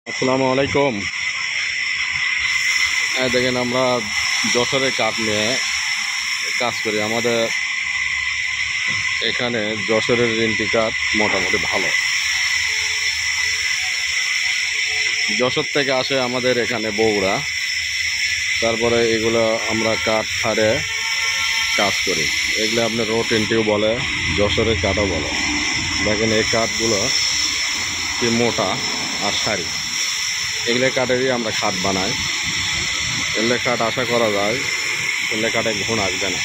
আসসালামু আলাইকুম। দেখেন আমরা যশোরের কাঠ নিয়ে কাজ করি। আমাদের এখানে যশোরের রেন্টি কাঠ মোটামুটি ভালো। যশোর থেকে আসে আমাদের এখানে বগুড়া, তারপরে এগুলো আমরা কাঠ ফাড়ে কাজ করি। এগুলো আপনার রোড এন্টিও বলে, যশোরের কাঠও বলে। দেখেন এই কাঠগুলো কি মোটা আর সারি। এগুলো কাঠেরই আমরা খাট বানাই। এগুলো কাঠ আশা করা যায় এগুলো কাঠে ঘুণ আসবে না।